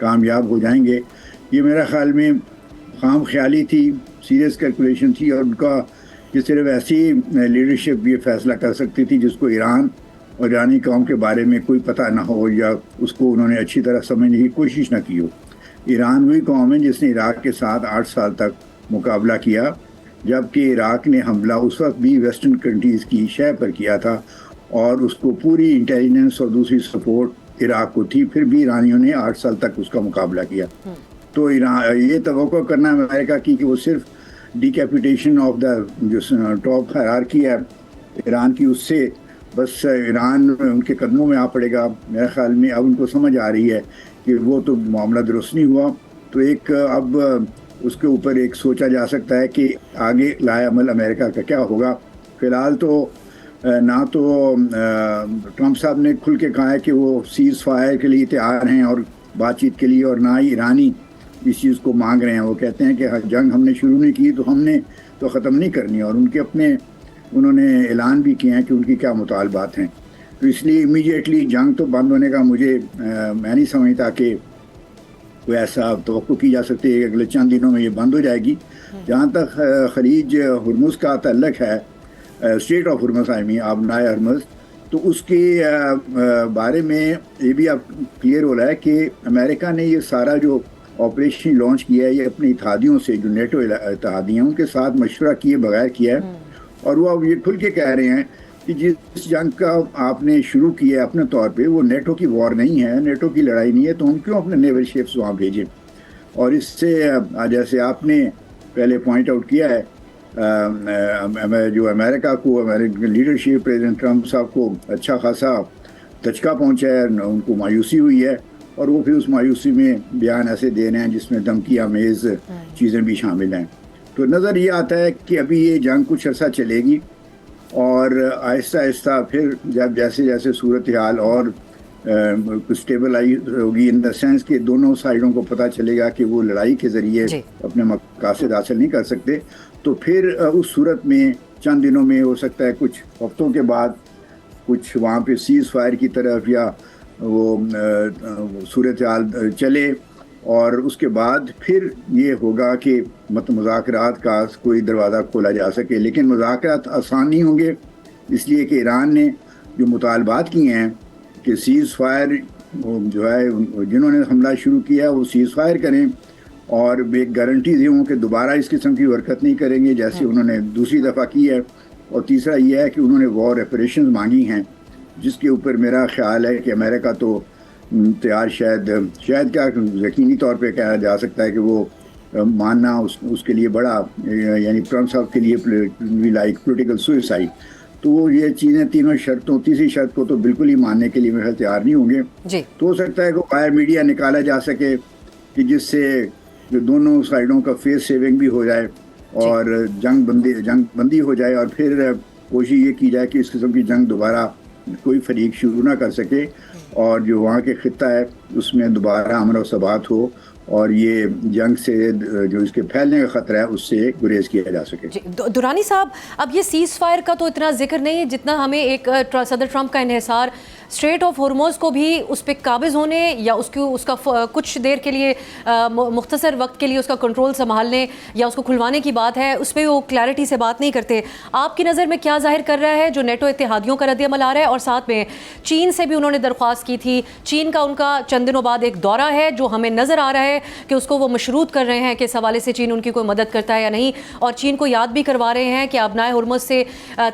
کامیاب ہو جائیں گے. یہ میرا خیال میں خام خیالی تھی, سیریس کیلکولیشن تھی, اور ان کا یہ صرف ایسی لیڈرشپ یہ فیصلہ کر سکتی تھی جس کو ایران اور ایرانی قوم کے بارے میں کوئی پتہ نہ ہو یا اس کو انہوں نے اچھی طرح سمجھنے کی کوشش نہ کی ہو. ایران وہی قوم ہے جس نے عراق کے ساتھ 8 سال تک مقابلہ کیا, جبکہ عراق نے حملہ اس وقت بھی ویسٹرن کنٹریز کی شہ پر کیا تھا اور اس کو پوری انٹیلیجنس اور دوسری سپورٹ عراق کو تھی, پھر بھی ایرانیوں نے 8 سال تک اس کا مقابلہ کیا. تو یہ توقع کرنا امریکہ کی کہ وہ صرف ڈیکیپیٹیشن آف دا جو ٹاپ ہائرارکی ہے ایران کی, اس سے بس ایران ان کے قدموں میں آ پڑے گا, میرے خیال میں اب ان کو سمجھ آ رہی ہے کہ وہ تو معاملہ درست نہیں ہوا. تو ایک اب اس کے اوپر ایک سوچا جا سکتا ہے کہ آگے لائے عمل امریکہ کا کیا ہوگا. فی الحال تو نہ تو ٹرمپ صاحب نے کھل کے کہا ہے کہ وہ سیز فائر کے لیے تیار ہیں اور بات چیت کے لیے, اور نہ ہی ایرانی اس چیز کو مانگ رہے ہیں. وہ کہتے ہیں کہ جنگ ہم نے شروع نہیں کی تو ہم نے تو ختم نہیں کرنی, اور ان کے اپنے انہوں نے اعلان بھی کیے ہیں کہ ان کی کیا مطالبات ہیں. تو اس لیے امیڈیٹلی جنگ تو بند ہونے کا میں نہیں سمجھتا کہ کوئی ایسا توقع کی جا سکتی ہے کہ اگلے چند دنوں میں یہ بند ہو جائے گی. جہاں تک خلیج ہرمز کا تعلق ہے, اسٹریٹ آف ہرمز آبنائے ہرمز, تو اس کے بارے میں یہ بھی اب کلیئر ہو رہا ہے کہ امریکہ نے یہ سارا جو آپریشن لانچ کیا ہے یہ اپنی اتحادیوں سے, جو نیٹو اتحادیاں ان کے ساتھ مشورہ کیے بغیر کیا ہے. اور وہ اب یہ کھل کے کہہ رہے ہیں کہ جس جنگ کا آپ نے شروع کیا ہے اپنے طور پہ وہ نیٹو کی وار نہیں ہے, نیٹو کی لڑائی نہیں ہے, تو ہم کیوں اپنے نیول شپس وہاں بھیجیں. اور اس سے جیسے آپ نے پہلے پوائنٹ آؤٹ کیا ہے, جو امریکہ کو, امریکن لیڈرشپ پریزیڈنٹ ٹرمپ صاحب کو اچھا خاصا دھچکا پہنچا ہے, ان کو مایوسی ہوئی ہے, اور وہ پھر اس مایوسی میں بیان ایسے دے رہے ہیں جس میں دھمکی آمیز چیزیں بھی شامل ہیں. تو نظر یہ آتا ہے کہ ابھی یہ جنگ کچھ عرصہ چلے گی, اور آہستہ آہستہ پھر جب جیسے جیسے صورتحال اور اسٹیبل ہوگی, ان دا سینس کہ دونوں سائڈوں کو پتہ چلے گا کہ وہ لڑائی کے ذریعے اپنے مقاصد حاصل نہیں کر سکتے, تو پھر اس صورت میں چند دنوں میں ہو سکتا ہے کچھ ہفتوں کے بعد کچھ وہاں پہ سیز فائر کی طرف یا وہ صورتحال چلے, اور اس کے بعد پھر یہ ہوگا کہ مذاکرات کا کوئی دروازہ کھولا جا سکے. لیکن مذاکرات آسان نہیں ہوں گے, اس لیے کہ ایران نے جو مطالبات کیے ہیں کہ سیز فائر جو ہے جنہوں نے حملہ شروع کیا ہے وہ سیز فائر کریں, اور ایک گارنٹیز یہ ہوں کہ دوبارہ اس قسم کی حرکت نہیں کریں گے جیسے انہوں نے دوسری دفعہ کی ہے. اور تیسرا یہ ہے کہ انہوں نے وار ریپریشنز مانگی ہیں, جس کے اوپر میرا خیال ہے کہ امریکہ تو تیار شاید کیا یقینی طور پہ کہا جا سکتا ہے کہ وہ ماننا اس کے لیے بڑا, یعنی ٹرمپ صاحب کے لیے لائک پولیٹیکل سوئسائڈ. تو وہ یہ چیزیں تینوں شرطوں, تیسری شرط کو تو بالکل ہی ماننے کے لیے میرے تیار نہیں ہوں گے. تو ہو سکتا ہے کہ باہر میڈیا نکالا جا سکے کہ جس سے دونوں سائڈوں کا فیس سیونگ بھی ہو جائے اور جنگ بندی ہو جائے, اور پھر کوشش یہ کی جائے کہ اس قسم کی جنگ دوبارہ کوئی فریق شروع نہ کر سکے, اور جو وہاں کے خطہ ہے اس میں دوبارہ امن و ثبات ہو, اور یہ جنگ سے جو اس کے پھیلنے کا خطرہ ہے اس سے گریز کیا جا سکے. درانی صاحب, اب یہ سیز فائر کا تو اتنا ذکر نہیں ہے جتنا ہمیں ایک صدر ٹرمپ کا انحصار اسٹریٹ آف ہرمز کو بھی اس پہ قابض ہونے یا اس کا کچھ دیر کے لیے مختصر وقت کے لیے اس کا کنٹرول سنبھالنے یا اس کو کھلوانے کی بات ہے, اس پہ وہ کلیئرٹی سے بات نہیں کرتے. آپ کی نظر میں کیا ظاہر کر رہا ہے جو نیٹو اتحادیوں کا رد عمل آ رہا ہے, اور ساتھ میں چین سے بھی انہوں نے درخواست کی تھی, چین کا ان کا چند دنوں بعد ایک دورہ ہے جو ہمیں نظر آ رہا ہے کہ اس کو وہ مشروط کر رہے ہیں کہ اس حوالے سے چین ان کی کوئی مدد کرتا ہے یا نہیں, اور چین کو یاد بھی کروا رہے ہیں کہ آبنائے ہرمز سے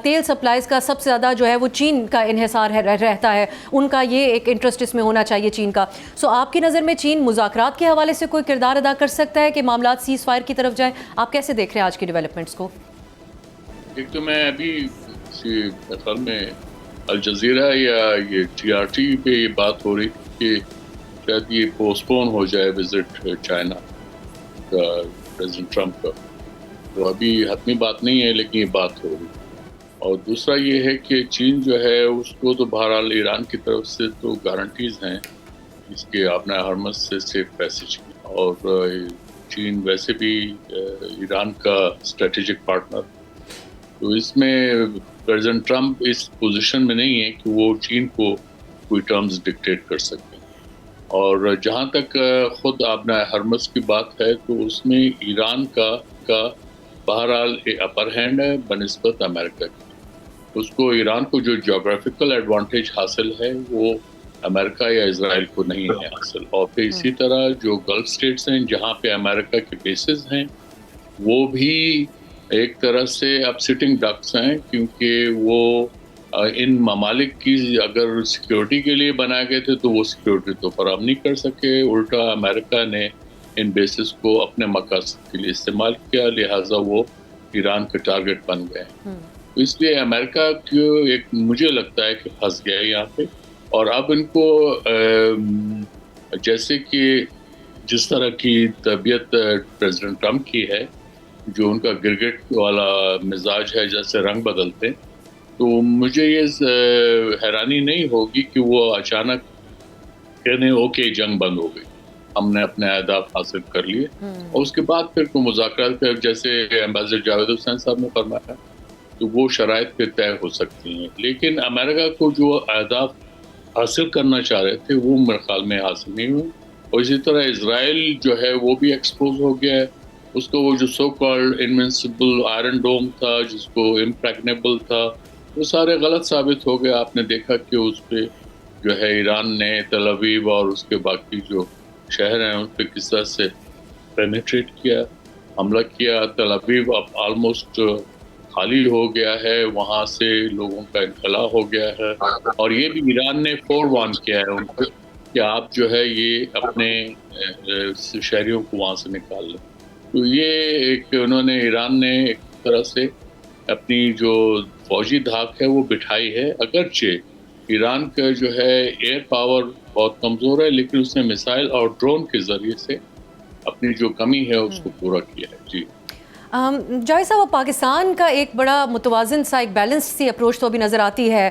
تیل سپلائز کا سب سے زیادہ جو ہے وہ چین کا انحصار رہتا ہے, ان کا یہ ایک انٹرسٹ اس میں ہونا چاہیے چین کا. سو آپ کی نظر میں چین مذاکرات کے حوالے سے کوئی کردار ادا کر سکتا ہے کہ معاملات سیز فائر کی طرف جائیں؟ آپ کیسے دیکھ رہے ہیں آج کی ڈیولپمنٹس کو؟ ایک تو میں ابھی خیال میں الجزیرہ یا یہ TRT پہ یہ بات ہو رہی کہ شاید یہ پوسٹ پون ہو جائے وزٹ چائنا کا پریزیڈنٹ ٹرمپ کا, تو ابھی حتمی بات نہیں ہے لیکن یہ بات ہو رہی. اور دوسرا یہ ہے کہ چین جو ہے اس کو تو بہرحال ایران کی طرف سے تو گارنٹیز ہیں اس کے اپنا ہرمز سے سیف پیسیج کی, اور چین ویسے بھی ایران کا اسٹریٹجک پارٹنر, تو اس میں پریزیڈنٹ ٹرمپ اس پوزیشن میں نہیں ہے کہ وہ چین کو کوئی ٹرمز ڈکٹیٹ کر سکتے. اور جہاں تک خود آبنہ ہرمز کی بات ہے تو اس میں ایران کا بہرحال اپر ہینڈ ہے بنسبت امریکہ کی. اس کو ایران کو جو جغرافیکل ایڈوانٹیج حاصل ہے وہ امریکہ یا اسرائیل کو نہیں ہے حاصل. اور پھر اسی طرح جو گلف اسٹیٹس ہیں جہاں پہ امریکہ کے بیسز ہیں وہ بھی ایک طرح سے اب سٹنگ ڈکس ہیں, کیونکہ وہ ان ممالک کی اگر سیکیورٹی کے لیے بنائے گئے تھے تو وہ سیکیورٹی تو فراہم نہیں کر سکے. الٹا امریکہ نے ان بیسز کو اپنے مقاصد کے لیے استعمال کیا, لہٰذا وہ ایران کے ٹارگٹ بن گئے. اس لیے امریکہ کو ایک مجھے لگتا ہے کہ پھنس گیا ہے یہاں پہ. اور اب ان کو جیسے کہ جس طرح کی طبیعت پریزیڈنٹ ٹرمپ کی ہے, جو ان کا گرگٹ والا مزاج ہے, جیسے رنگ بدلتے, تو مجھے یہ حیرانی نہیں ہوگی کہ وہ اچانک کہنے اوکے جنگ بند ہو گئی, ہم نے اپنے اہداف حاصل کر لیے. اور اس کے بعد پھر کوئی مذاکرات پہ جیسے ایمبیسڈر جاوید حسین صاحب نے فرمایا تو وہ شرائط پہ طے ہو سکتی ہیں. لیکن امریکہ کو جو اہداف حاصل کرنا چاہ رہے تھے وہ میرے خیال میں حاصل نہیں ہوئے. اور اسی طرح اسرائیل جو ہے وہ بھی ایکسپوز ہو گیا ہے. اس کو وہ جو so called invincible Iron Dome تھا, جس کو امپریگنیبل تھا, وہ سارے غلط ثابت ہو گئے. آپ نے دیکھا کہ اس پہ جو ہے ایران نے تل ابیب اور اس کے باقی جو شہر ہیں ان پہ کس طرح سے پینیٹریٹ کیا, حملہ کیا. تل ابیب اب آلموسٹ خالی ہو گیا ہے, وہاں سے لوگوں کا انخلا ہو گیا ہے. اور یہ بھی ایران نے فوروارن کیا ہے ان کو کہ آپ جو ہے یہ اپنے شہریوں کو وہاں سے نکال لیں. تو یہ ایک انہوں نے ایران نے ایک طرح سے اپنی جو فوجی دھاک ہے وہ بٹھائی ہے. اگرچہ ایران کا جو ہے ایئر پاور بہت کمزور ہے, لیکن اس نے میسائل اور ڈرون کے ذریعے سے اپنی جو کمی ہے اس کو پورا کیا ہے. جی جاوید صاحب, پاکستان کا ایک بڑا متوازن سا ایک بیلنس سی اپروچ تو ابھی نظر آتی ہے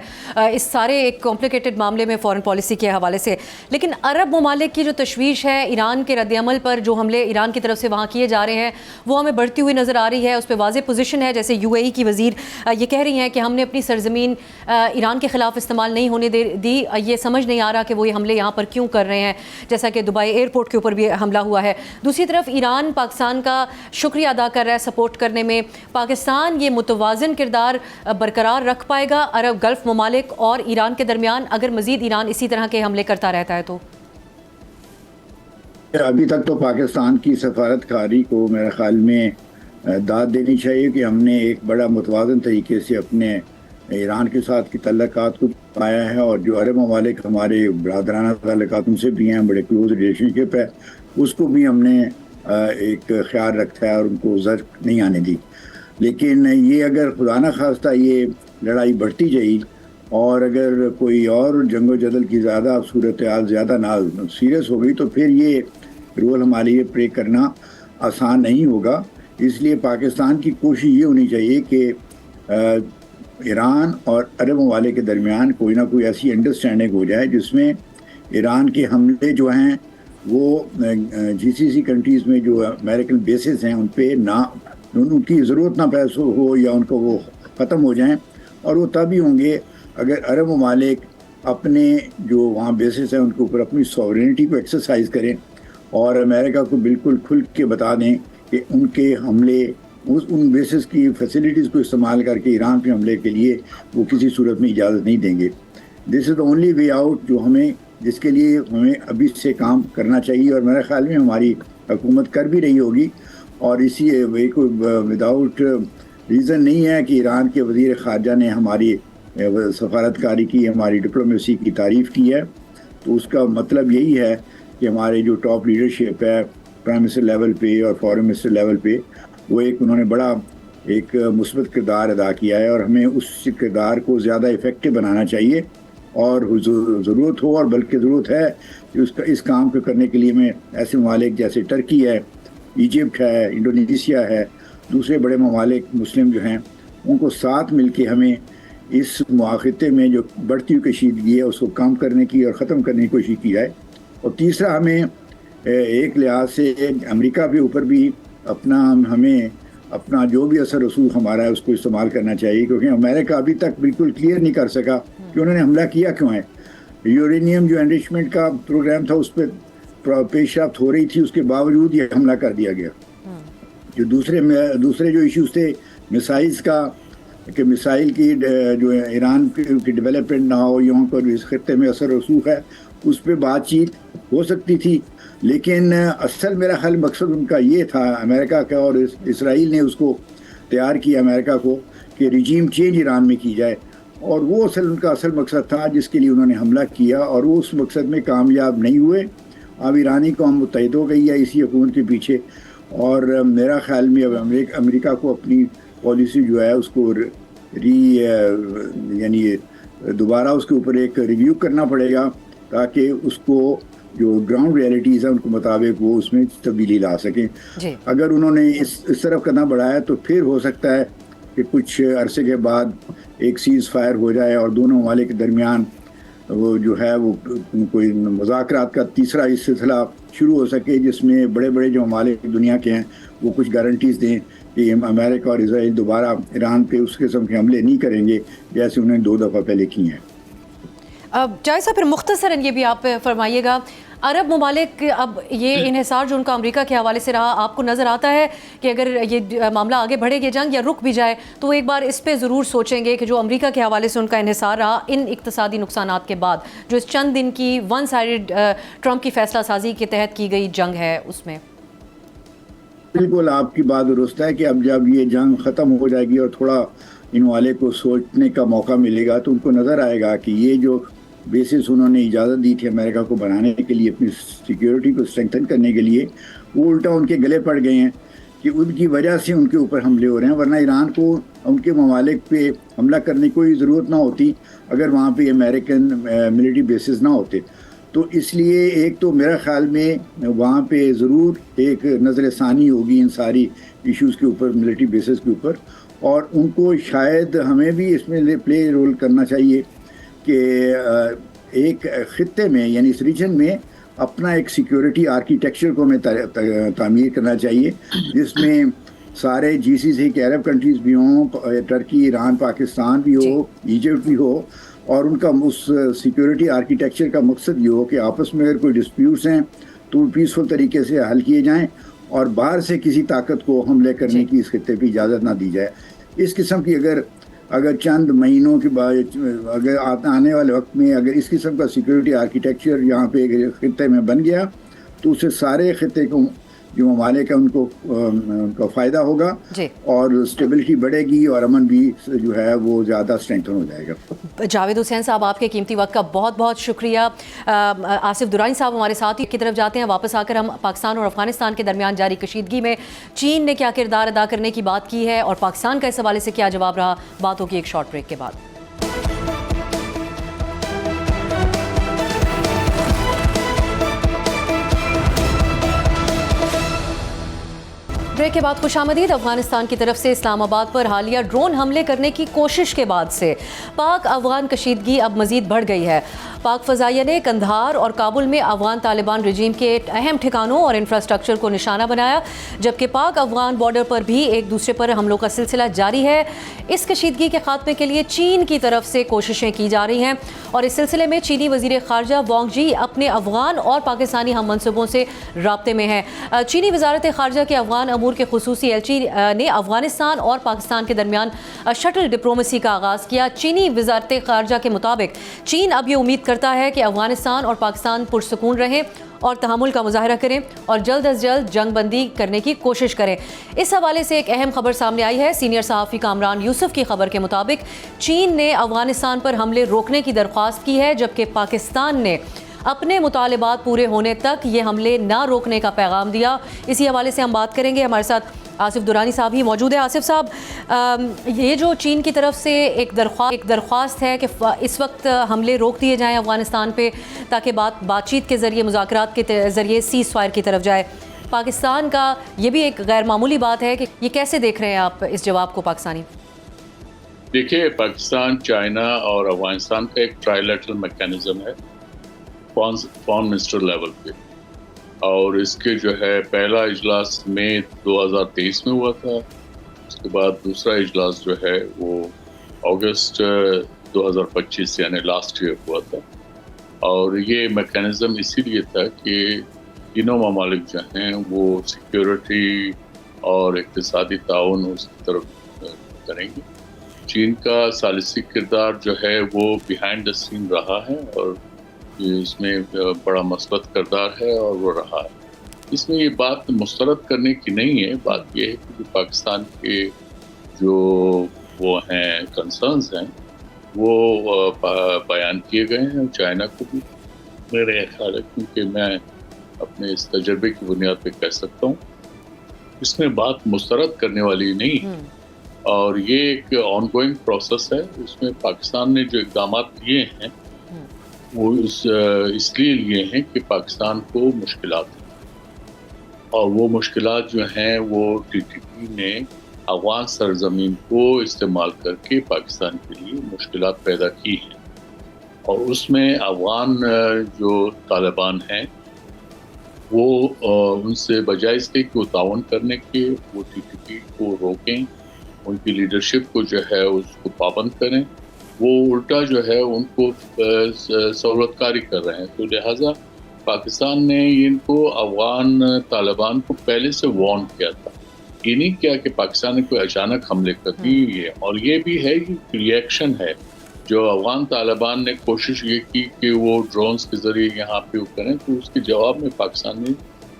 اس سارے ایک کمپلیکیٹڈ معاملے میں فورن پالیسی کے حوالے سے, لیکن عرب ممالک کی جو تشویش ہے ایران کے رد عمل پر, جو حملے ایران کی طرف سے وہاں کیے جا رہے ہیں وہ ہمیں بڑھتی ہوئی نظر آ رہی ہے. اس پہ واضح پوزیشن ہے, جیسے یو اے ای کی وزیر یہ کہہ رہی ہیں کہ ہم نے اپنی سرزمین ایران کے خلاف استعمال نہیں ہونے دی, یہ سمجھ نہیں آ رہا کہ وہ یہ حملے یہاں پر کیوں کر رہے ہیں, جیسا کہ دبئی ایئرپورٹ کے اوپر بھی حملہ ہوا ہے. دوسری طرف ایران پاکستان کا شکریہ ادا کر رہا ہے سپورٹ کرنے میں. پاکستان یہ متوازن کردار برقرار رکھ پائے گا عرب گلف ممالک اور ایران کے درمیان اگر مزید ایران اسی طرح کے حملے کرتا رہتا ہے تو؟ ابھی تک تو پاکستان کی سفارتکاری کو میرے خیال میں داد دینی چاہیے کہ ہم نے ایک بڑا متوازن طریقے سے اپنے ایران کے ساتھ کی تعلقات کو پایا ہے, اور جو عرب ممالک ہمارے برادرانہ تعلقات ان سے بھی ہیں, بڑے کلوز ریلیشن شپ ہے, اس کو بھی ہم نے ایک خیال رکھا ہے اور ان کو زرق نہیں آنے دی. لیکن یہ اگر خدا نہ خواستہ یہ لڑائی بڑھتی جائے اور اگر کوئی اور جنگ و جدل کی زیادہ صورتحال زیادہ نہ سیریس ہو گئی تو پھر یہ رول ہمارے لیے پلے کرنا آسان نہیں ہوگا. اس لیے پاکستان کی کوشش یہ ہونی چاہیے کہ ایران اور عرب ممالک کے درمیان کوئی نہ کوئی ایسی انڈرسٹینڈنگ ہو جائے جس میں ایران کے حملے جو ہیں وہ جی سی سی کنٹریز میں جو امریکن بیسز ہیں ان پہ نہ ان کی ضرورت نہ پیسوں ہو یا ان کو وہ ختم ہو جائیں. اور وہ تب ہی ہوں گے اگر عرب ممالک اپنے جو وہاں بیسز ہیں ان کے اوپر اپنی سوورینٹی کو ایکسرسائز کریں اور امریکہ کو بالکل کھل کے بتا دیں کہ ان کے حملے ان بیسز کی فیسلٹیز کو استعمال کر کے ایران پہ حملے کے لیے وہ کسی صورت میں اجازت نہیں دیں گے. دس از دا اونلی وے آؤٹ جس کے لیے ہمیں ابھی سے کام کرنا چاہیے, اور میرے خیال میں ہماری حکومت کر بھی رہی ہوگی. اور اسی وے کو وداؤٹ ریزن نہیں ہے کہ ایران کے وزیر خارجہ نے ہماری سفارتکاری کی, ہماری ڈپلومیسی کی تعریف کی ہے. تو اس کا مطلب یہی ہے کہ ہمارے جو ٹاپ لیڈرشپ ہے پرائم منسٹر لیول پہ اور فارن منسٹر لیول پہ وہ انہوں نے بڑا ایک مثبت کردار ادا کیا ہے, اور ہمیں اس کردار کو زیادہ افیکٹو بنانا چاہیے. اور ضرورت ہو, اور بلکہ ضرورت ہے کہ اس کام کو کرنے کے لیے میں ایسے ممالک جیسے ٹرکی ہے, ایجپٹ ہے, انڈونیشیا ہے, دوسرے بڑے ممالک مسلم جو ہیں ان کو ساتھ مل کے ہمیں اس خطے میں جو بڑھتی ہوئی کشیدگی ہے اس کو کم کرنے کی اور ختم کرنے کی کوشش کی جائے. اور تیسرا ہمیں ایک لحاظ سے امریکہ کے اوپر بھی ہمیں اپنا جو بھی اثر رسوخ ہمارا ہے اس کو استعمال کرنا چاہیے, کیونکہ امریکہ ابھی تک بالکل کلیئر نہیں کر سکا کہ انہوں نے حملہ کیا کیوں ہے. یورینیم جو انریچمنٹ کا پروگرام تھا اس پہ پیش رفت ہو رہی تھی، اس کے باوجود یہ حملہ کر دیا گیا. جو دوسرے جو ایشوز تھے میسائلز کا، کہ میسائل کی جو ایران کی ڈیولپمنٹ نہ ہو، یہاں پر اس خطے میں اثر رسوخ ہے، اس پہ بات چیت ہو سکتی تھی. لیکن اصل میرا خیال مقصد ان کا یہ تھا امریکہ کا، اور اسرائیل نے اس کو تیار کیا امریکہ کو، کہ رجیم چینج ایران میں کی جائے. اور وہ ان کا اصل مقصد تھا جس کے لیے انہوں نے حملہ کیا، اور وہ اس مقصد میں کامیاب نہیں ہوئے. اب ایرانی قوم متحد ہو گئی ہے اسی حکومت کے پیچھے، اور میرا خیال میں اب امریکہ کو اپنی پالیسی جو ہے اس کو یعنی دوبارہ اس کے اوپر ایک ریویو کرنا پڑے گا، تاکہ اس کو جو گراؤنڈ ریئلٹیز ہیں ان کے مطابق وہ اس میں تبدیلی لا سکیں. اگر انہوں نے اس طرف قدم بڑھایا تو پھر ہو سکتا ہے کہ کچھ عرصے کے بعد ایک سیز فائر ہو جائے اور دونوں ممالک کے درمیان وہ جو ہے وہ کوئی مذاکرات کا تیسرا سلسلہ شروع ہو سکے، جس میں بڑے بڑے جو ممالک دنیا کے ہیں وہ کچھ گارنٹیز دیں کہ امریکہ اور اسرائیل دوبارہ ایران پہ اس قسم کے حملے نہیں کریں گے جیسے انہوں نے 2 دفعہ پہلے کی ہیں. جائے صاحب، پھر مختصراً یہ بھی آپ فرمائیے گا، عرب ممالک اب یہ انحصار جو ان کا امریکہ کے حوالے سے رہا، آپ کو نظر آتا ہے کہ اگر یہ معاملہ آگے بڑھے گی جنگ یا رک بھی جائے تو وہ ایک بار اس پہ ضرور سوچیں گے کہ جو امریکہ کے حوالے سے ان کا انحصار رہا ان اقتصادی نقصانات کے بعد، جو اس چند دن کی ون سائیڈڈ ٹرمپ کی فیصلہ سازی کے تحت کی گئی جنگ ہے، اس میں؟ بالکل آپ کی بات درست ہے کہ اب جب یہ جنگ ختم ہو جائے گی اور تھوڑا ان والے کو سوچنے کا موقع ملے گا تو ان کو نظر آئے گا کہ یہ جو بیسس انہوں نے اجازت دی تھی امریکہ کو بنانے کے لیے، اپنی سیکیورٹی کو اسٹرینتھن کرنے کے لیے، وہ الٹا ان کے گلے پڑ گئے ہیں کہ ان کی وجہ سے ان کے اوپر حملے ہو رہے ہیں. ورنہ ایران کو ان کے ممالک پہ حملہ کرنے کی کوئی ضرورت نہ ہوتی اگر وہاں پہ امریکن ملٹری بیسز نہ ہوتے. تو اس لیے ایک تو میرا خیال میں وہاں پہ ضرور ایک نظر ثانی ہوگی ان ساری ایشوز کے اوپر، ملٹری بیسز کے اوپر، اور ان کو شاید ہمیں بھی اس میں پلے رول کرنا چاہیے کہ ایک خطے میں یعنی اس ریجن میں اپنا ایک سیکیورٹی آرکیٹیکچر کو ہمیں تعمیر کرنا چاہیے، جس میں سارے جی سی سی کے عرب کنٹریز بھی ہوں، ٹرکی، ایران، پاکستان بھی ہو، ایجپٹ بھی ہو، اور ان کا اس سیکیورٹی آرکیٹیکچر کا مقصد یہ ہو کہ آپس میں اگر کوئی ڈسپیوٹس ہیں تو پیسفل طریقے سے حل کیے جائیں، اور باہر سے کسی طاقت کو حملے کرنے کی اس خطے پہ اجازت نہ دی جائے. اس قسم کی اگر چند مہینوں کے بعد اگر آنے والے وقت میں اگر اس قسم کا سیکیورٹی آرکیٹیکچر یہاں پہ خطے میں بن گیا تو اس سے سارے خطے کو جو ممالک ہیں ان کا فائدہ ہوگا، اور اسٹیبلٹی بڑھے گی اور امن بھی جو ہے وہ زیادہ اسٹرینتھن ہو جائے گا. جاوید حسین صاحب، آپ کے قیمتی وقت کا بہت بہت شکریہ. آصف درانی صاحب ہمارے ساتھ کی طرف جاتے ہیں. واپس آ کر ہم پاکستان اور افغانستان کے درمیان جاری کشیدگی میں چین نے کیا کردار ادا کرنے کی بات کی ہے اور پاکستان کا اس حوالے سے کیا جواب رہا، بات ہوگی ایک شارٹ بریک کے بعد. بریک کے بعد خوش آمدید. افغانستان کی طرف سے اسلام آباد پر حالیہ ڈرون حملے کرنے کی کوشش کے بعد سے پاک افغان کشیدگی اب مزید بڑھ گئی ہے. پاک فضائیہ نے قندھار اور کابل میں افغان طالبان رجیم کے اہم ٹھکانوں اور انفراسٹرکچر کو نشانہ بنایا، جبکہ پاک افغان بارڈر پر بھی ایک دوسرے پر حملوں کا سلسلہ جاری ہے. اس کشیدگی کے خاتمے کے لیے چین کی طرف سے کوششیں کی جا رہی ہیں، اور اس سلسلے میں چینی وزیر خارجہ وانگ جی اپنے افغان اور پاکستانی ہم منصبوں سے رابطے میں ہیں. چینی وزارت خارجہ کے افغان امور کے خصوصی ایلچی نے افغانستان اور پاکستان کے درمیان شٹل ڈپلومیسی کا آغاز کیا. چینی وزارت خارجہ کے مطابق چین اب یہ امید کرتا ہے کہ افغانستان اور پاکستان پرسکون رہیں اور تحمل کا مظاہرہ کریں اور جلد از جلد جنگ بندی کرنے کی کوشش کریں. اس حوالے سے ایک اہم خبر سامنے آئی ہے. سینئر صحافی کامران یوسف کی خبر کے مطابق چین نے افغانستان پر حملے روکنے کی درخواست کی ہے، جبکہ پاکستان نے اپنے مطالبات پورے ہونے تک یہ حملے نہ روکنے کا پیغام دیا. اسی حوالے سے ہم بات کریں گے. ہمارے ساتھ آصف درانی صاحب ہی موجود ہے. آصف صاحب، یہ جو چین کی طرف سے ایک درخواست ہے کہ اس وقت حملے روک دیے جائیں افغانستان پہ تاکہ بات چیت کے ذریعے، مذاکرات کے ذریعے سیز فائر کی طرف جائے، پاکستان کا یہ بھی ایک غیر معمولی بات ہے کہ یہ کیسے دیکھ رہے ہیں آپ اس جواب کو پاکستانی؟ دیکھیے، پاکستان، چائنا اور افغانستان کا ایک ٹرائی لیٹرل میکینزم ہے فارن منسٹر لیول پہ، اور اس کے جو ہے پہلا اجلاس مئی 2023 میں ہوا تھا. اس کے بعد دوسرا اجلاس جو ہے وہ اگست 2025 یعنی لاسٹ ایئر ہوا تھا. اور یہ میکانزم اسی لیے تھا کہ تینوں ممالک جو ہیں وہ سیکیورٹی اور اقتصادی تعاون اس کی طرف کریں گے. چین کا ثالثی کردار جو ہے وہ بیہائنڈ دا سین رہا ہے اور اس میں بڑا مثبت کردار ہے اور وہ رہا ہے. اس میں یہ بات مسترد کرنے کی نہیں ہے. بات یہ ہے کہ پاکستان کے جو وہ ہیں کنسرنز ہیں وہ بیان کیے گئے ہیں. چائنا کو بھی میرے خیال ہے, کیونکہ میں اپنے اس تجربے کی بنیاد پہ کہہ سکتا ہوں اس میں بات مسترد کرنے والی نہیں ہے اور یہ ایک آن گوئنگ پروسیس ہے. اس میں پاکستان نے جو اقدامات لیے ہیں وہ اس لیے لیے ہیں کہ پاکستان کو مشکلات ہیں اور وہ مشکلات جو ہیں وہ ٹی ٹی پی نے افغان سرزمین کو استعمال کر کے پاکستان کے لیے مشکلات پیدا کی ہیں. اور اس میں افغان جو طالبان ہیں وہ ان سے بجائے اس کے کہ وہ تعاون کرنے کے وہ ٹی ٹی پی کو روکیں, ان کی لیڈرشپ کو جو ہے اس کو پابند کریں, وہ الٹا جو ہے ان کو سہولت کاری کر رہے ہیں. تو لہٰذا پاکستان نے ان کو افغان طالبان کو پہلے سے وارن کیا تھا. یہ نہیں کیا کہ پاکستان نے کوئی اچانک حملے کر دی. اور یہ بھی ہے کہ ری ایکشن ہے جو افغان طالبان نے کوشش یہ کی کہ وہ ڈرونز کے ذریعے یہاں پہ وہ کریں, تو اس کے جواب میں پاکستان نے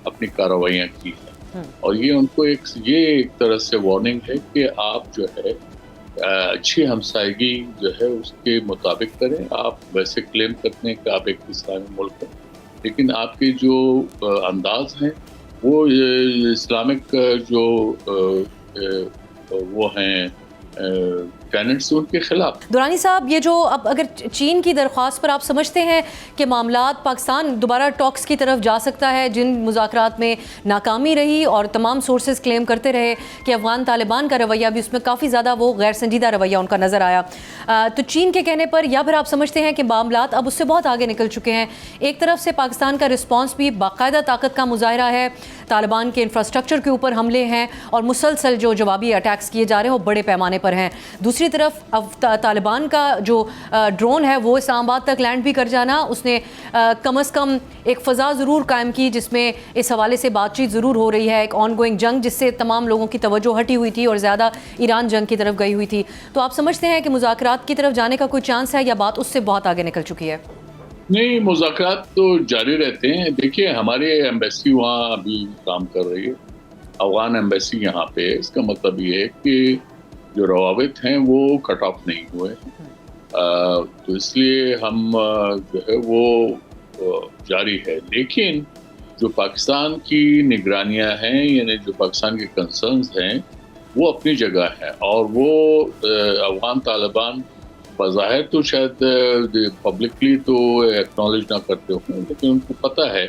اپنی کارروائیاں کی ہیں. اور یہ ان کو ایک طرح سے وارننگ ہے کہ آپ جو ہے اچھی ہمسائیگی جو ہے اس کے مطابق کریں. آپ ویسے کلیم کرتے ہیں کہ آپ ایک اسلامی ملک ہیں, لیکن آپ کے جو انداز ہیں وہ اسلامک جو وہ ہیں ٹیننٹس ان کے خلاف. دورانی صاحب, یہ جو اب اگر چین کی درخواست پر آپ سمجھتے ہیں کہ معاملات پاکستان دوبارہ ٹاکس کی طرف جا سکتا ہے, جن مذاکرات میں ناکامی رہی اور تمام سورسز کلیم کرتے رہے کہ افغان طالبان کا رویہ بھی اس میں کافی زیادہ وہ غیر سنجیدہ رویہ ان کا نظر آیا, تو چین کے کہنے پر یا پھر آپ سمجھتے ہیں کہ معاملات اب اس سے بہت آگے نکل چکے ہیں؟ ایک طرف سے پاکستان کا رسپانس بھی باقاعدہ طاقت کا مظاہرہ ہے, طالبان کے انفراسٹرکچر کے اوپر حملے ہیں اور مسلسل جو جوابی اٹیکس کیے جا رہے ہیں وہ بڑے پیمانے پر ہیں. دوسری طرف طالبان کا جو ڈرون ہے وہ اسلام آباد تک لینڈ بھی کر جانا, اس نے کم از کم ایک فضا ضرور قائم کی جس میں اس حوالے سے بات چیت ضرور ہو رہی ہے. ایک آن گوئنگ جنگ جس سے تمام لوگوں کی توجہ ہٹی ہوئی تھی اور زیادہ ایران جنگ کی طرف گئی ہوئی تھی. تو آپ سمجھتے ہیں کہ مذاکرات کی طرف جانے کا کوئی چانس ہے یا بات اس سے بہت آگے نکل چکی ہے؟ نہیں, مذاکرات تو جاری رہتے ہیں. دیکھیے ہماری ایمبیسی وہاں ابھی کام کر رہی ہے, افغان ایمبیسی یہاں پہ. اس کا مطلب یہ ہے کہ جو روابط ہیں وہ کٹ آف نہیں ہوئے, تو اس لیے ہم جو ہے وہ جاری ہے. لیکن جو پاکستان کی نگرانیاں ہیں یعنی جو پاکستان کے کنسرنز ہیں وہ اپنی جگہ ہیں, اور وہ افغان طالبان بظاہر تو شاید پبلکلی تو ایکنالج نہ کرتے ہوں, لیکن ان کو پتہ ہے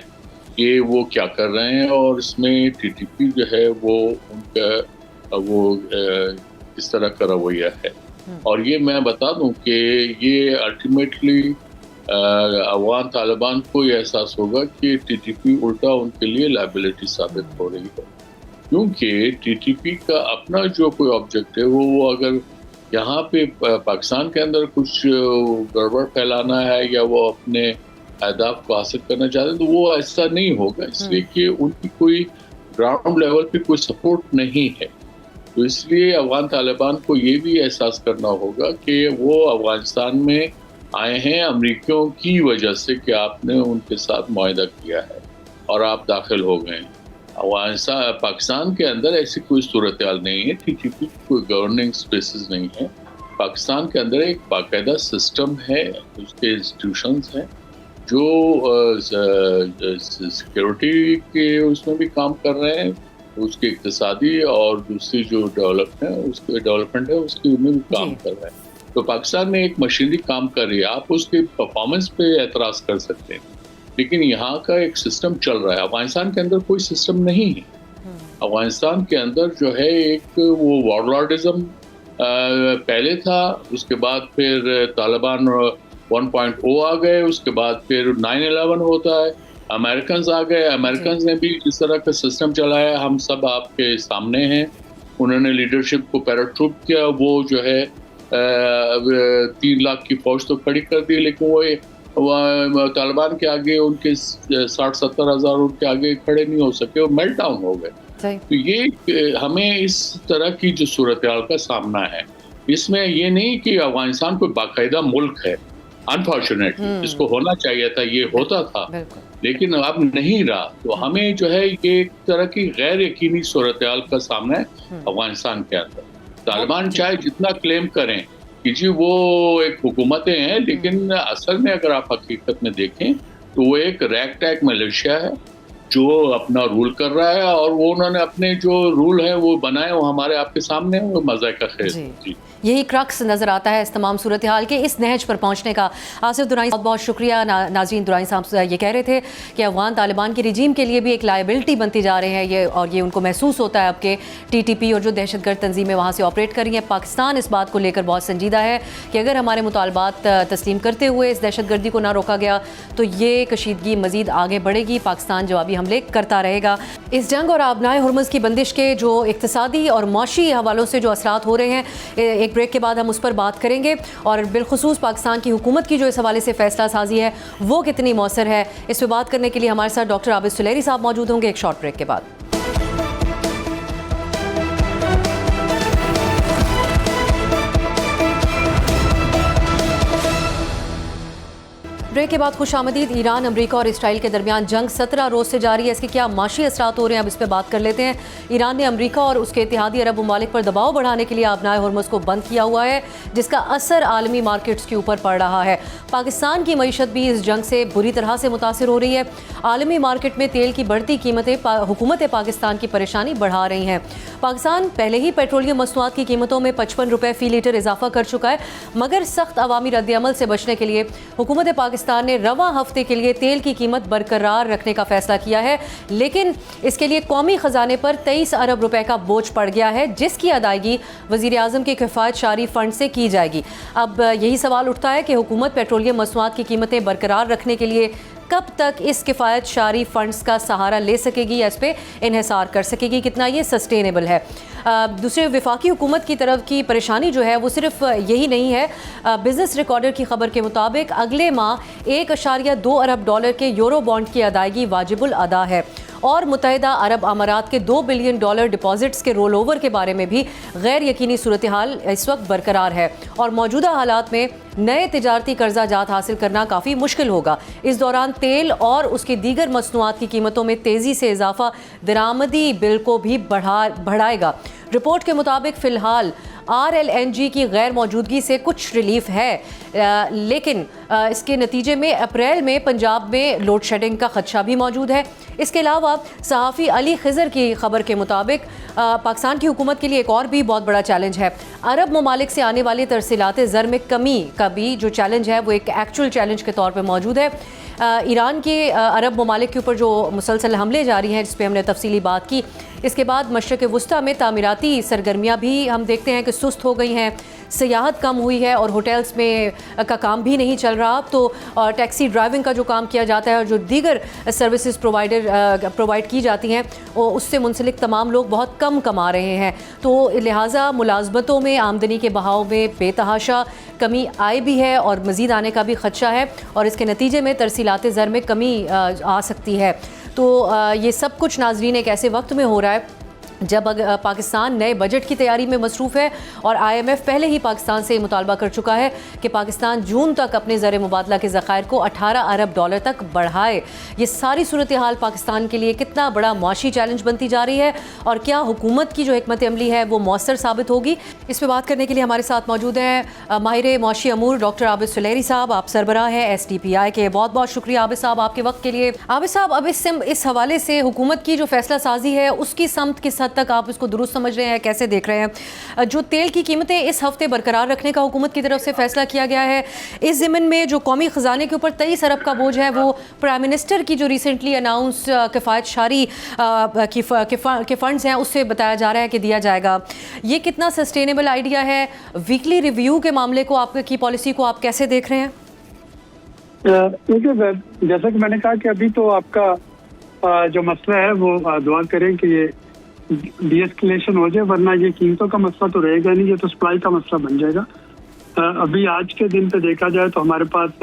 کہ وہ کیا کر رہے ہیں اور اس میں ٹی ٹی پی جو ہے وہ ان کا وہ اس طرح کا رویہ ہے. اور یہ میں بتا دوں کہ یہ الٹیمیٹلی افغان طالبان کو یہ احساس ہوگا کہ ٹی ٹی پی الٹا ان کے لیے لائبلٹی ثابت ہو رہی ہے, کیونکہ ٹی ٹی پی کا اپنا جو کوئی آبجیکٹ ہے وہ اگر یہاں پہ پاکستان کے اندر کچھ گڑبڑ پھیلانا ہے یا وہ اپنے اہداف کو حاصل کرنا چاہتے ہیں تو وہ ایسا نہیں ہوگا, اس لیے کہ ان کی کوئی گراؤنڈ لیول پہ کوئی سپورٹ نہیں ہے. تو اس لیے افغان طالبان کو یہ بھی احساس کرنا ہوگا کہ وہ افغانستان میں آئے ہیں امریکیوں کی وجہ سے کہ آپ نے ان کے ساتھ معاہدہ کیا ہے اور آپ داخل ہو گئے ہیں. پاکستان کے اندر ایسی کوئی صورتحال نہیں ہے, ٹی ٹی پی کی کوئی گورننگ اسپیسز نہیں ہے. پاکستان کے اندر ایک باقاعدہ سسٹم ہے, اس کے انسٹیٹیوشنز ہیں جو سیکیورٹی کے اس میں بھی کام کر رہے ہیں, اس کے اقتصادی اور دوسری جو ڈیولپمنٹ ہے اس کی میں بھی کام کر رہے ہیں. تو پاکستان میں ایک مشینری کام کر رہی ہے, آپ اس کے پرفارمنس پہ اعتراض کر سکتے ہیں, لیکن یہاں کا ایک سسٹم چل رہا ہے. افغانستان کے اندر کوئی سسٹم نہیں ہے. افغانستان کے اندر جو ہے ایک وہ وارلارڈزم پہلے تھا, اس کے بعد پھر طالبان 1.0 آ گئے, اس کے بعد پھر 9/11 ہوتا ہے, امریکنز آ گئے. امریکنز نے بھی اس طرح کا سسٹم چلایا, ہم سب آپ کے سامنے ہیں. انہوں نے لیڈرشپ کو پیراٹروپ کیا, وہ جو ہے 3 لاکھ کی فوج تو کھڑی کر دی, لیکن وہ طالبان کے آگے ان کے 60-70 ہزار ان کے آگے کھڑے نہیں ہو سکے، وہ میلٹ ڈاؤن ہو گئے. تو یہ ہمیں اس طرح کی جو صورتحال کا سامنا ہے، اس میں یہ نہیں کہ افغانستان کوئی باقاعدہ ملک ہے. انفارچونیٹلی اس کو ہونا چاہیے تھا، یہ ہوتا تھا، لیکن اب نہیں رہا. تو ہمیں جو ہے یہ ایک طرح کی غیر یقینی صورتحال کا سامنا ہے افغانستان کے اندر. طالبان چاہے جتنا کلیم کریں کہ جی وہ ایک حکومتیں ہیں، لیکن اصل میں اگر آپ حقیقت میں دیکھیں تو وہ ایک ریگ ٹیگ ملیشیا ہے جو اپنا رول کر رہا ہے، اور وہ انہوں نے اپنے جو رول ہیں وہ بنائے، وہ ہمارے آپ کے سامنے وہ مزہ کا خیر. جی یہی کرکس نظر آتا ہے اس تمام صورتحال کے اس نہج پر پہنچنے کا. آصف درانی بہت بہت شکریہ. ناظرین، درانی صاحب یہ کہہ رہے تھے کہ افغان طالبان کی رجیم کے لیے بھی ایک لائبلٹی بنتی جا رہے ہیں اور یہ ان کو محسوس ہوتا ہے اب کہ ٹی ٹی پی اور جو دہشت گرد تنظیمیں وہاں سے آپریٹ کر رہی ہیں. پاکستان اس بات کو لے کر بہت سنجیدہ ہے کہ اگر ہمارے مطالبات تسلیم کرتے ہوئے اس دہشت گردی کو نہ روکا گیا تو یہ کشیدگی مزید آگے بڑھے گی. پاکستان جوابی حملے کرتا رہے گا. اس جنگ اور آبنائے ہرمز کی بندش کے جو اقتصادی اور معاشی حوالوں سے جو اثرات ہو رہے ہیں، ایک بریک کے بعد ہم اس پر بات کریں گے، اور بالخصوص پاکستان کی حکومت کی جو اس حوالے سے فیصلہ سازی ہے وہ کتنی مؤثر ہے. اس پہ بات کرنے کے لیے ہمارے ساتھ ڈاکٹر عابد سلیری صاحب موجود ہوں گے ایک شارٹ بریک کے بعد. بریک کے بعد خوش آمدید. ایران، امریکہ اور اسرائیل کے درمیان جنگ 17 روز سے جاری ہے. اس کے کیا معاشی اثرات ہو رہے ہیں، اب اس پہ بات کر لیتے ہیں. ایران نے امریکہ اور اس کے اتحادی عرب ممالک پر دباؤ بڑھانے کے لیے آبنائے ہرمز کو بند کیا ہوا ہے، جس کا اثر عالمی مارکیٹس کے اوپر پڑ رہا ہے. پاکستان کی معیشت بھی اس جنگ سے بری طرح سے متاثر ہو رہی ہے. عالمی مارکیٹ میں تیل کی بڑھتی قیمتیں حکومت پاکستان کی پریشانی بڑھا رہی ہیں. پاکستان پہلے ہی پیٹرولیم مصنوعات کی قیمتوں میں 55 روپے فی لیٹر اضافہ کر چکا ہے، مگر سخت عوامی رد عمل سے بچنے کے لیے حکومت پاکستان نے رواں ہفتے کے لیے تیل کی قیمت برقرار رکھنے کا فیصلہ کیا ہے، لیکن اس کے لیے قومی خزانے پر 23 ارب روپے کا بوجھ پڑ گیا ہے، جس کی ادائیگی وزیر اعظم کے کفایت شاری فنڈ سے کی جائے گی. اب یہی سوال اٹھتا ہے کہ حکومت پیٹرولیم مصنوعات کی قیمتیں برقرار رکھنے کے لیے کب تک اس کفایت شاری فنڈز کا سہارا لے سکے گی یا اس پہ انحصار کر سکے گی، کتنا یہ سسٹینیبل ہے. دوسرے وفاقی حکومت کی طرف کی پریشانی جو ہے وہ صرف یہی نہیں ہے. بزنس ریکارڈر کی خبر کے مطابق اگلے ماہ 1.2 ارب ڈالر کے یورو بانڈ کی ادائیگی واجب الادا ہے، اور متحدہ عرب امارات کے $2 بلین ڈپازٹس کے رول اوور کے بارے میں بھی غیر یقینی صورتحال اس وقت برقرار ہے، اور موجودہ حالات میں نئے تجارتی قرضہ جات حاصل کرنا کافی مشکل ہوگا. اس دوران تیل اور اس کی دیگر مصنوعات کی قیمتوں میں تیزی سے اضافہ درآمدی بل کو بھی بڑھائے گا. رپورٹ کے مطابق فی الحال RLNG کی غیر موجودگی سے کچھ ریلیف ہے، لیکن اس کے نتیجے میں اپریل میں پنجاب میں لوڈ شیڈنگ کا خدشہ بھی موجود ہے. اس کے علاوہ صحافی علی خضر کی خبر کے مطابق پاکستان کی حکومت کے لیے ایک اور بھی بہت بڑا چیلنج ہے. عرب ممالک سے آنے والی ترسیلات زر میں کمی کا بھی جو چیلنج ہے وہ ایک ایکچوئل چیلنج کے طور پہ موجود ہے. ایران کے عرب ممالک کے اوپر جو مسلسل حملے جاری ہیں جس پہ ہم نے تفصیلی بات کی، اس کے بعد مشرق وسطیٰ میں تعمیراتی سرگرمیاں بھی ہم دیکھتے ہیں کہ سست ہو گئی ہیں، سیاحت کم ہوئی ہے اور ہوٹلز میں کا کام بھی نہیں چل رہا. تو ٹیکسی ڈرائیونگ کا جو کام کیا جاتا ہے اور جو دیگر سروسز پرووائڈ کی جاتی ہیں اس سے منسلک تمام لوگ بہت کم کما رہے ہیں. تو لہٰذا ملازمتوں میں آمدنی کے بہاؤ میں بے تحاشا کمی آئی بھی ہے اور مزید آنے کا بھی خدشہ ہے، اور اس کے نتیجے میں ترسیلات زر میں کمی آ سکتی ہے. تو یہ سب کچھ ناظرین ایک ایسے وقت میں ہو رہا ہے جب پاکستان نئے بجٹ کی تیاری میں مصروف ہے، اور IMF پہلے ہی پاکستان سے مطالبہ کر چکا ہے کہ پاکستان جون تک اپنے زر مبادلہ کے ذخائر کو 18 ارب ڈالر تک بڑھائے. یہ ساری صورتحال پاکستان کے لیے کتنا بڑا معاشی چیلنج بنتی جا رہی ہے، اور کیا حکومت کی جو حکمت عملی ہے وہ مؤثر ثابت ہوگی؟ اس پہ بات کرنے کے لیے ہمارے ساتھ موجود ہیں ماہر معاشی امور ڈاکٹر عابد سلیری صاحب. آپ سربراہ ہیں SDPI کے. بہت بہت شکریہ عابد صاحب آپ کے وقت کے لیے. عابد صاحب، اب اس حوالے سے حکومت کی جو فیصلہ سازی ہے اس کی سمت کس حد تک آپ اس کو درست سمجھ رہے ہیں، کیسے دیکھ رہے ہیں؟ جو تیل کی قیمتیں اس ہفتے برقرار رکھنے کا حکومت کی طرف سے فیصلہ کیا گیا ہے، اس ضمن میں جو قومی خزانے کے اوپر 23 ارب کا بوجھ ہے وہ پرائم منسٹر کی جو ریسنٹلی اناؤنس کفایت شاری کے فنڈز ہیں اس سے بتایا جا رہا ہے کہ دیا جائے گا، یہ کتنا سسٹینیبل آئیڈیا ہے؟ ویکلی ریویو کے معاملے کو، آپ کی پالیسی کو آپ کیسے دیکھ رہے ہیں؟ جیسا کہ میں نے کہا کہ ابھی تو آپ کا جو مسئلہ ہے وہ دعا کریں کہ یہ ڈی ایسکلیشن ہو جائے، ورنہ یہ قیمتوں کا مسئلہ تو رہے گا نہیں، یہ تو سپلائی کا مسئلہ بن جائے گا. ابھی آج کے دن پہ دیکھا جائے تو ہمارے پاس